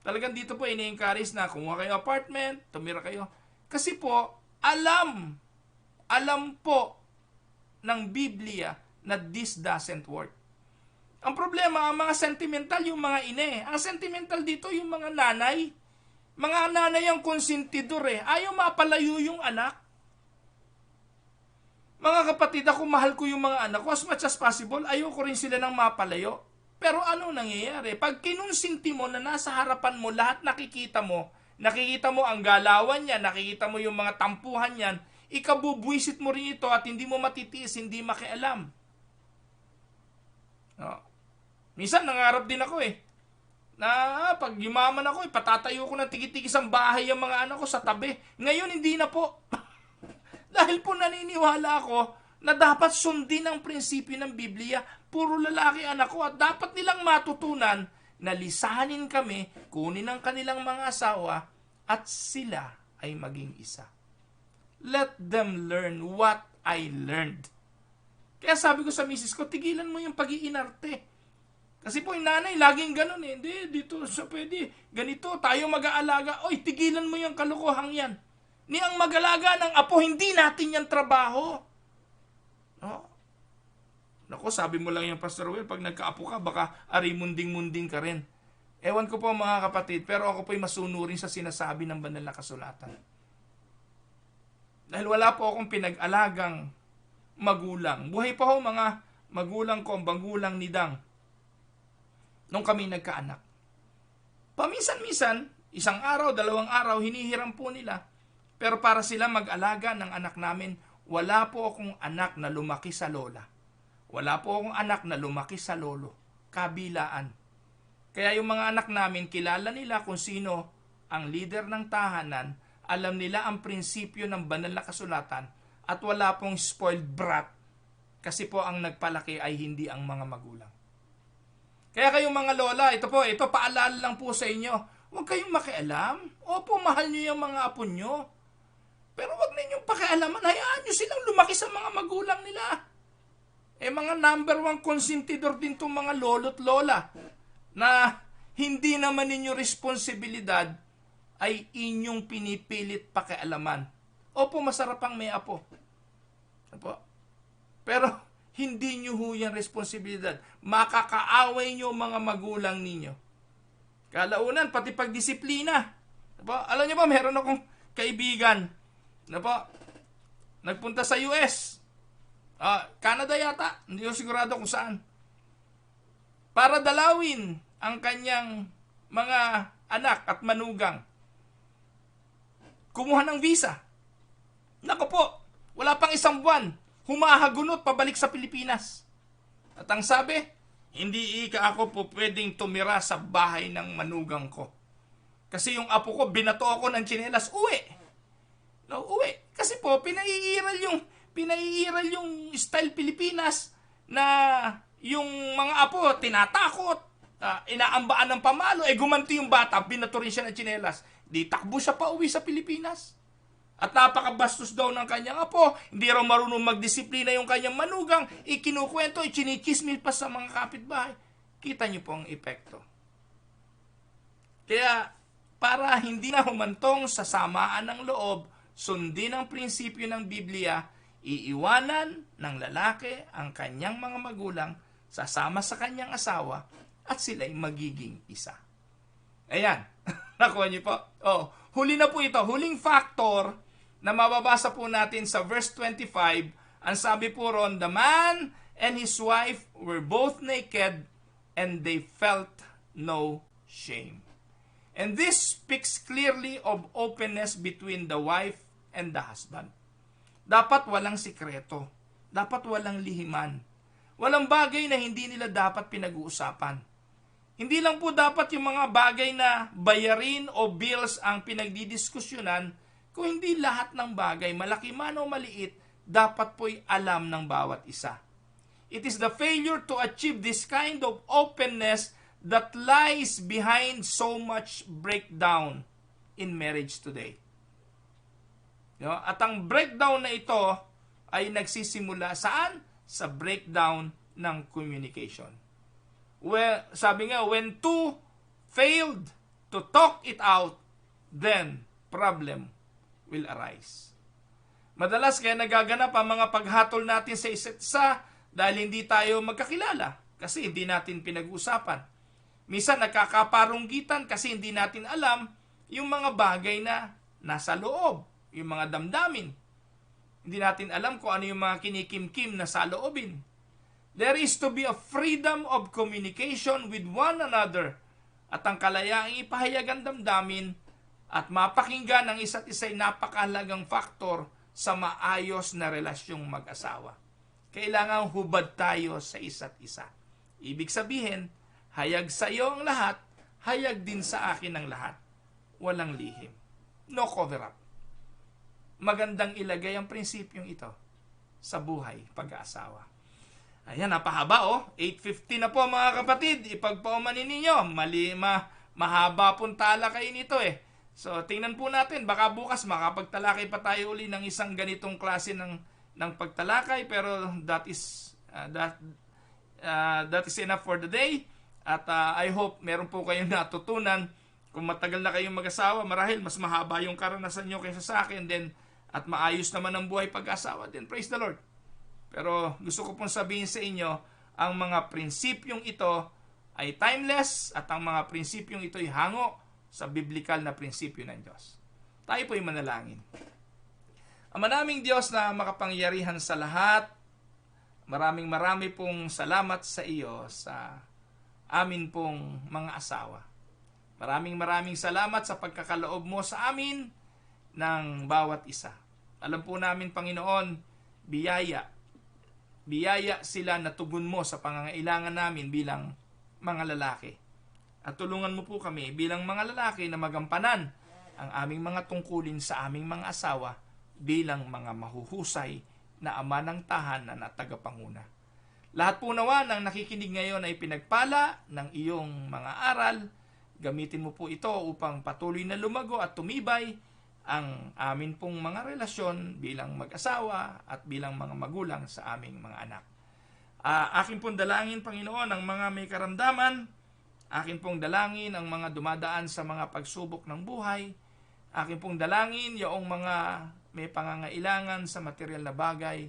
[SPEAKER 2] Talagang dito po ini-encourage na kumuha kayo apartment, tumira kayo. Kasi po, alam alam po ng Biblia na this doesn't work. Ang problema, ang mga sentimental, yung mga ine. Ang sentimental dito, yung mga nanay. Mga nanay ang konsentidor eh. Ayaw mapalayo yung anak. Mga kapatid, ako mahal ko yung mga anak ko. As much as possible, ayaw ko rin sila ng mapalayo. Pero ano nangyayari? Pag kinonsinti mo na nasa harapan mo, lahat nakikita mo ang galawan niya, nakikita mo yung mga tampuhan niyan, ikabubwisit mo rin ito at hindi mo matitiis, hindi makialam. No. Minsan nangarap din ako na pag yumaman ako, patatayo ko ng tigi-tigis ang bahay ang mga anak ko sa tabi. Ngayon hindi na po. Dahil po naniniwala ako na dapat sundin ang prinsipyo ng Biblia. Puro lalaki anak ko at dapat nilang matutunan na lisanin kami, kunin ang kanilang mga asawa at sila ay maging isa. Let them learn what I learned. Kaya sabi ko sa misis ko, tigilan mo yung pag-iinarte. Kasi po yung nanay, laging ganun eh. Hindi, dito sa pwede. Ganito, tayo mag-aalaga. Oy, tigilan mo yung kalokohang yan. Ni ang mag-alaga ng apo, hindi natin yan trabaho. No? Naku, sabi mo lang yung Pastor Will, pag nagkaapo ka, baka arimunding-munding ka rin. Ewan ko po mga kapatid, pero ako po'y masunurin sa sinasabi ng banal na kasulatan. Dahil wala po akong pinag-alagang magulang. Buhay pa ho mga magulang ko, magulang ni Dang. Nung kami nagkaanak. Paminsan-minsan, isang araw, 2 araw, hinihiram po nila. Pero para sila mag-alaga ng anak namin, wala po akong anak na lumaki sa lola. Wala po akong anak na lumaki sa lolo. Kabilaan. Kaya yung mga anak namin, kilala nila kung sino ang leader ng tahanan, alam nila ang prinsipyo ng banal na kasulatan, at wala pong spoiled brat, kasi po ang nagpalaki ay hindi ang mga magulang. Kaya kayong mga lola, ito paalala lang po sa inyo, huwag kayong makialam. Opo, mahal nyo yung mga apo nyo. Pero huwag ninyong pakialaman, hayaan nyo silang lumaki sa mga magulang nila. Mga number 1 konsentidor din itong mga lolo't lola, na hindi naman ninyo responsibilidad ay inyong pinipilit pakialaman. Opo, masarap ang may apo. Pero hindi nyo ho yung responsibilidad. Makakaaway nyo mga magulang ninyo. Kalaunan, pati pagdisiplina. Alam nyo ba, meron akong kaibigan nagpunta sa US. Canada yata. Hindi ko sigurado kung saan. Para dalawin ang kanyang mga anak at manugang. Kumuha ng visa. Naku po, wala pang 1 buwan. Humahagunot pabalik sa Pilipinas. At ang sabi, hindi ako po pwedeng tumira sa bahay ng manugang ko. Kasi yung apo ko, binato ako ng tsinelas, uwi. Uwi. Kasi po, pinaiiral yung style Pilipinas na yung mga apo, tinatakot, inaambaan ng pamalo, gumanti yung bata, binato rin siya ng tsinelas. Di takbo siya pa uwi sa Pilipinas. At napakabastos daw ng kanyang apo, hindi raw marunong magdisiplina yung kanyang manugang, ikinukwento, chinichismil pa sa mga kapitbahay. Kita niyo po ang epekto. Kaya, para hindi na humantong sa samaan ng loob, sundin ang prinsipyo ng Biblia, iiwanan ng lalaki ang kanyang mga magulang, sasama sa kanyang asawa, at sila'y magiging isa. Ayan, nakuha niyo po. Huli na po ito, huling factor na mababasa po natin sa verse 25, ang sabi po ron, the man and his wife were both naked and they felt no shame. And this speaks clearly of openness between the wife and the husband. Dapat walang sikreto. Dapat walang lihiman. Walang bagay na hindi nila dapat pinag-uusapan. Hindi lang po dapat yung mga bagay na bayarin o bills ang pinagdidiskusyonan, kung hindi lahat ng bagay, malaki man o maliit, dapat po'y alam ng bawat isa. It is the failure to achieve this kind of openness that lies behind so much breakdown in marriage today. At ang breakdown na ito ay nagsisimula saan? Sa breakdown ng communication. Well, sabi nga, when two failed to talk it out, then problem will arise. Madalas kaya nagaganap ang mga paghatol natin sa isa't isa dahil hindi tayo magkakilala kasi hindi natin pinag-uusapan. Minsan nagkakaparunggitan kasi hindi natin alam yung mga bagay na nasa loob, yung mga damdamin. Hindi natin alam kung ano yung mga kinikimkim na saloobin. There is to be a freedom of communication with one another at ang kalayaang ipahayag ang damdamin at mapakinggan ang isa't isa ay napakahalagang faktor sa maayos na relasyong mag-asawa. Kailangan hubad tayo sa isa't isa. Ibig sabihin, hayag sa iyo ang lahat, hayag din sa akin ang lahat. Walang lihim. No cover-up. Magandang ilagay ang prinsipyong ito sa buhay pag-aasawa. Ayan, napahaba 8:50 na po mga kapatid. Ipagpaumanin ninyo. Mahaba pong talakay nito So, tingnan po natin. Baka bukas makapagtalakay pa tayo uli ng isang ganitong klase ng pagtalakay. Pero that is enough for the day. At I hope meron po kayong natutunan. Kung matagal na kayong mag-asawa, marahil mas mahaba yung karanasan nyo kaysa sa akin. At maayos naman ang buhay pag-asawa din. Praise the Lord. Pero gusto ko pong sabihin sa inyo, ang mga prinsipyong ito ay timeless at ang mga prinsipyong ito ay hango sa biblikal na prinsipyo ng Diyos. Tayo po'y manalangin. Ama naming Diyos na makapangyarihan sa lahat, maraming pong salamat sa iyo sa amin pong mga asawa. Maraming salamat sa pagkakaloob mo sa amin ng bawat isa. Alam po namin, Panginoon, biyaya sila na tugon mo sa pangangailangan namin bilang mga lalaki. At tulungan mo po kami bilang mga lalaki na magampanan ang aming mga tungkulin sa aming mga asawa bilang mga mahuhusay na ama ng tahanan at tagapanguna. Lahat po nawa ng nakikinig ngayon ay pinagpala ng iyong mga aral. Gamitin mo po ito upang patuloy na lumago at tumibay ang amin pong mga relasyon bilang mag-asawa at bilang mga magulang sa aming mga anak. Akin pong dalangin, Panginoon, ang mga may karamdaman. Akin pong dalangin ang mga dumadaan sa mga pagsubok ng buhay. Akin pong dalangin yung mga may pangangailangan sa material na bagay.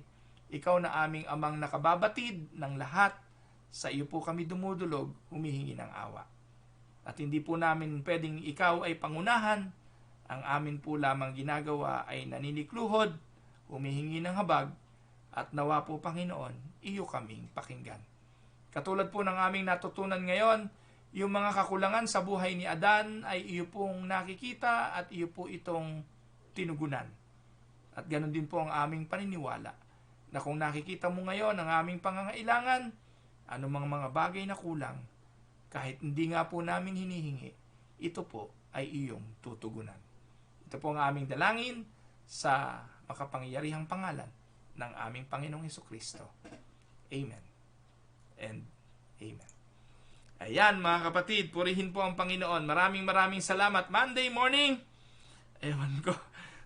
[SPEAKER 2] Ikaw na aming amang nakababatid ng lahat. Sa iyo po kami dumudulog, humihingi ng awa. At hindi po namin pwedeng ikaw ay pangunahan. Ang amin po lamang ginagawa ay naninikluhod, humihingi ng habag, at nawa po, Panginoon, iyo kaming pakinggan. Katulad po ng aming natutunan ngayon, yung mga kakulangan sa buhay ni Adan ay iyo pong nakikita at iyo po itong tinugunan. At ganoon din po ang aming paniniwala, na kung nakikita mo ngayon ang aming pangangailangan, anumang mga bagay na kulang, kahit hindi nga po namin hinihingi, ito po ay iyong tutugunan. Ito po ang aming dalangin sa makapangyarihang pangalan ng aming Panginoong Hesukristo. Amen and amen. Ayan mga kapatid, purihin po ang Panginoon. Maraming salamat. Monday morning, ewan ko,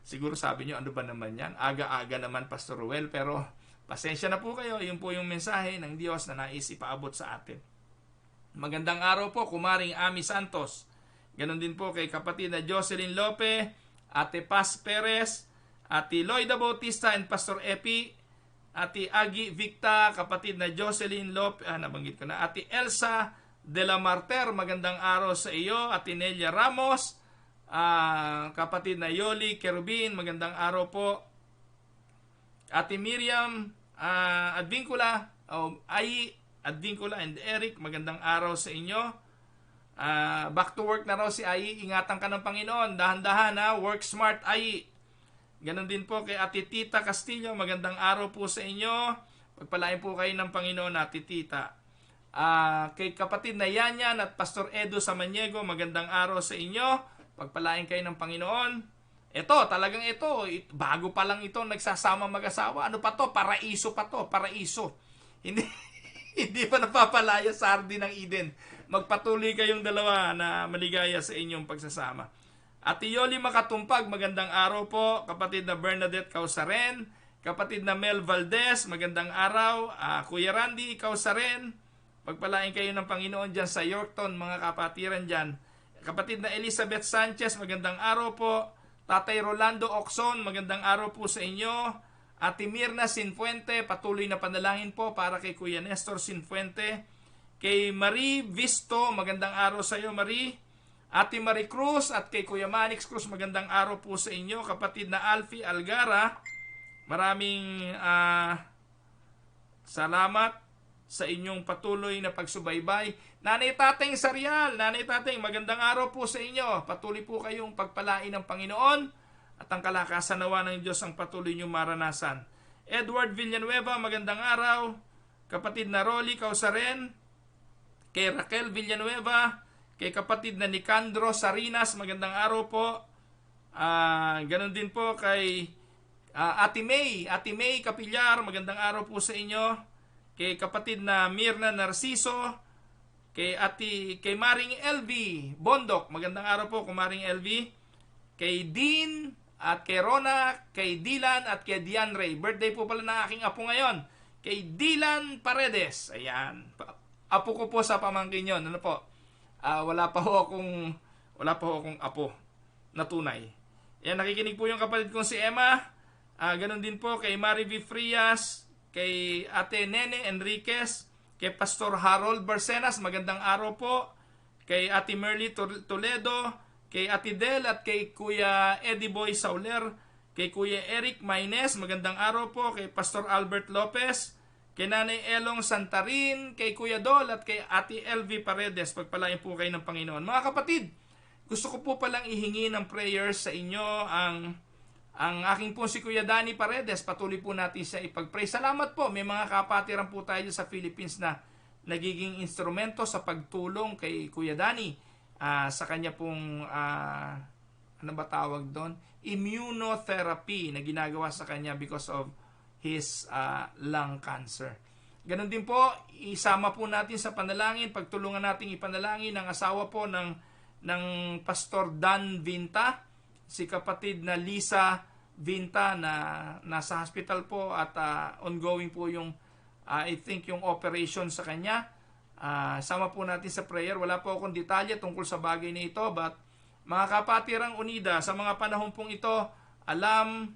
[SPEAKER 2] siguro sabi nyo, ano ba naman yan? Aga-aga naman, Pastor Ruel, pero pasensya na po kayo. Yun po yung mensahe ng Diyos na nais ipaabot sa atin. Magandang araw po, Kumaring Ami Santos. Ganon din po kay kapatid na Jocelyn Lope, Ate Paz Perez, Ate Loida Bautista and Pastor Epi, Ate Agi Victa, kapatid na Jocelyn Lope, nabanggit ko na, Ate Elsa de la Marter, magandang araw sa iyo, Ate Nelia Ramos, kapatid na Yoli Kerubin, magandang araw po, Ate Miriam Advincula, Ai Advincula and Eric, magandang araw sa inyo. Back to work na raw si Ai. Ingatan ka ng Panginoon. Dahan-dahan work smart, Ai. Ganon din po kay Ate Tita Castillo. Magandang araw po sa inyo. Pagpalain po kayo ng Panginoon, Ate Tita. Kay kapatid na Yanyan at Pastor Edo Samaniego, magandang araw sa inyo. Pagpalain kayo ng Panginoon. Ito, talagang ito. Bago pa lang ito nagsasama mag-asawa. Ano pa to? Paraiso pa to. Paraiso. Hindi pa napapalaya sa hardin ng Eden. Magpatuloy kayong dalawa na maligaya sa inyong pagsasama. Ate Yoli Makatumpag, magandang araw po. Kapatid na Bernadette Causaren, kapatid na Mel Valdez, magandang araw. Kuya Randy, Causaren, pagpalain kayo ng Panginoon dyan sa Yorkton, mga kapatiran dyan. Kapatid na Elizabeth Sanchez, magandang araw po. Tatay Rolando Oxon, magandang araw po sa inyo. Ate Mirna Sinfuente, patuloy na panalangin po para kay Kuya Nestor Sinfuente. Kay Marie Visto, magandang araw sa iyo Marie. Ate Marie Cruz at kay Kuya Manix Cruz, magandang araw po sa inyo. Kapatid na Alfie Algara, maraming salamat sa inyong patuloy na pagsubaybay. Nanay Tateng Sarial, Nanay Tateng, magandang araw po sa inyo. Patuloy po kayong pagpalain ng Panginoon at ang kalakasan nawa ng Diyos ang patuloy niyong maranasan. Edward Villanueva, magandang araw. Kapatid na Rolly Causaren, kay Raquel Villanueva, kay kapatid na Nicandro Sarinas, magandang araw po. Ganon din po kay Ate May Kapilyar, magandang araw po sa inyo. Kay kapatid na Mirna Narciso, kay Maring LV Bondok, magandang araw po kay Maring LV. Kay Dean at kay Rona, kay Dylan at kay Dian Ray. Birthday po pala ng aking apo ngayon. Kay Dylan Paredes. Ayan. Apo ko po sa pamangkin yun. Ano po? Wala pa ho akong apo na tunay. Ayan, nakikinig po yung kapatid kong si Emma. Ganon din po kay Mary V. Frias, kay Ate Nene Enriquez, kay Pastor Harold Barcenas, magandang araw po. Kay Ate Merly Toledo, kay Ate Del at kay Kuya Eddie Boy Sauler, kay Kuya Eric Maines, magandang araw po. Kay Pastor Albert Lopez, kay Nanay Elong Santarin, kay Kuya Dol at kay Ate LV Paredes, pagpalain po kayo ng Panginoon. Mga kapatid, gusto ko po palang ihingi ng prayers sa inyo. Ang aking po si Kuya Danny Paredes, patuloy po natin siya ipag-pray. Salamat po, may mga kapatiran po tayo sa Philippines na nagiging instrumento sa pagtulong kay Kuya Danny sa kanya pong, ano ba tawag doon? Immunotherapy na ginagawa sa kanya because of his lung cancer. Ganon din po, isama po natin sa panalangin, pagtulungan natin ipanalangin ang asawa po ng Pastor Dan Vinta, si kapatid na Lisa Vinta na nasa hospital po at ongoing po yung I think yung operation sa kanya. Sama po natin sa prayer. Wala po akong detalye tungkol sa bagay na ito, but mga kapatirang unida, sa mga panahon pong ito, alam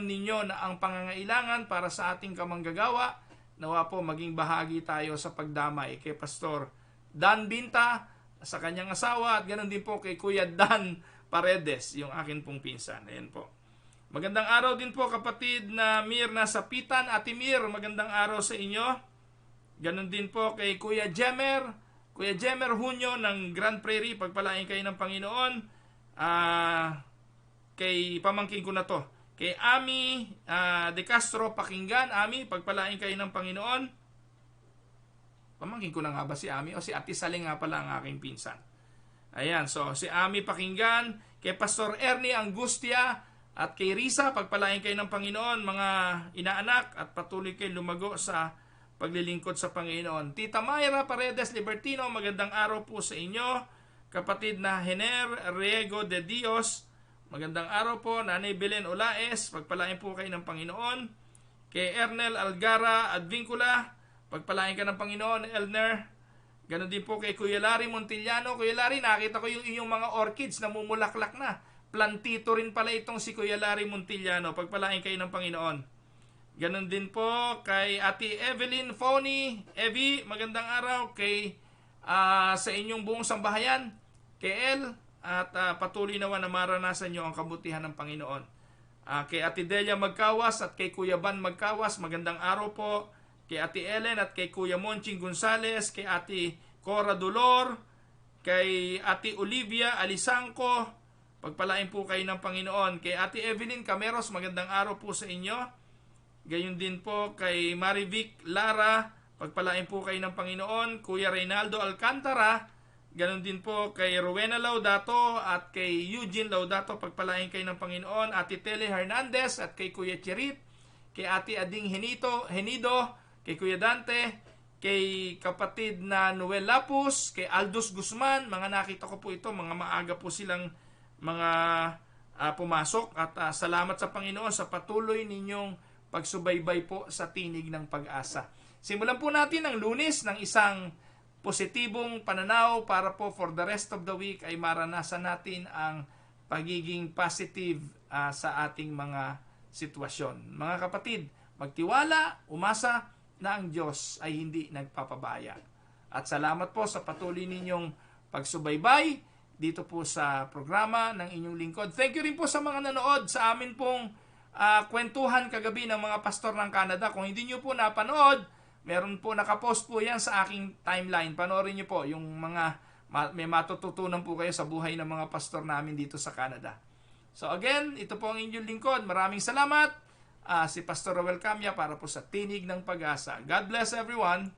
[SPEAKER 2] ninyo na ang pangangailangan para sa ating kamanggagawa, nawa po maging bahagi tayo sa pagdamay kay Pastor Dan Vinta, sa kanyang asawa, at ganoon din po kay Kuya Dan Paredes, yung akin pong pinsan. Ayan po. Magandang araw din po kapatid na Mirna Sapitan. Ate Mir, magandang araw sa inyo. Ganon din po kay Kuya Jemer Hunyo ng Grand Prairie, pagpalain kayo ng Panginoon. Kay pamangkin ko na to, kay Ami De Castro Pakinggan. Ami, pagpalain kayo ng Panginoon. Pamangkin ko na nga ba si Ami o si Ate Saling nga pala ang aking pinsan. Ayan, so si Ami Pakinggan, kay Pastor Ernie Angustia at kay Risa, pagpalain kayo ng Panginoon mga inaanak at patuloy kayo lumago sa paglilingkod sa Panginoon. Tita Mayra Paredes Libertino, magandang araw po sa inyo. Kapatid na Hener Riego de Dios, magandang araw po. Nanay Belen Olaes, pagpalain po kayo ng Panginoon. Kay Ernel Algara Advincula, pagpalain ka ng Panginoon, Elner. Ganon din po kay Kuya Larry Montillano. Kuya Larry, nakita ko yung inyong mga orchids na mumulaklak na. Plantito rin pala itong si Kuya Larry Montillano. Pagpalain kayo ng Panginoon. Ganon din po kay Ate Evelyn Fony. Evie, magandang araw. Kay sa inyong buong sambahayan, kay El, at patuloy naman na maranasan nyo ang kabutihan ng Panginoon. Kay Ate Delia Magkawas at kay Kuya Ban Magkawas, magandang araw po. Kay Ate Ellen at kay Kuya Monching Gonzales, kay Ate Cora Dolor, kay Ate Olivia Alisanco, pagpalain po kayo ng Panginoon. Kay Ate Evelyn Cameros, magandang araw po sa inyo. Gayon din po kay Marivic Lara, pagpalain po kayo ng Panginoon. Kuya Reynaldo Alcantara, ganon din po kay Rowena Laudato at kay Eugene Laudato, pagpalain kayo ng Panginoon. Ate Tele Hernandez at kay Kuya Chirit, kay Ate Ading Henido, kay Kuya Dante, kay kapatid na Noel Lapus, kay Aldous Guzman. Mga nakita ko po ito, mga maaga po silang mga pumasok. At salamat sa Panginoon sa patuloy ninyong pagsubaybay po sa tinig ng pag-asa. Simulan po natin ang Lunes ng isang positibong pananaw para po for the rest of the week ay maranasan natin ang pagiging positive sa ating mga sitwasyon. Mga kapatid, magtiwala, umasa na ang Diyos ay hindi nagpapabaya. At salamat po sa patuloy ninyong pagsubaybay dito po sa programa ng inyong lingkod. Thank you rin po sa mga nanood sa amin pong kwentuhan kagabi ng mga pastor ng Canada. Kung hindi nyo po napanood, meron po nakapost po yan sa aking timeline. Panoorin nyo po yung mga may matututunan po kayo sa buhay ng mga pastor namin dito sa Canada. So again, ito po ang inyong lingkod. Maraming salamat. Si Pastor Roel Camya para po sa Tinig ng Pag-asa. God bless everyone.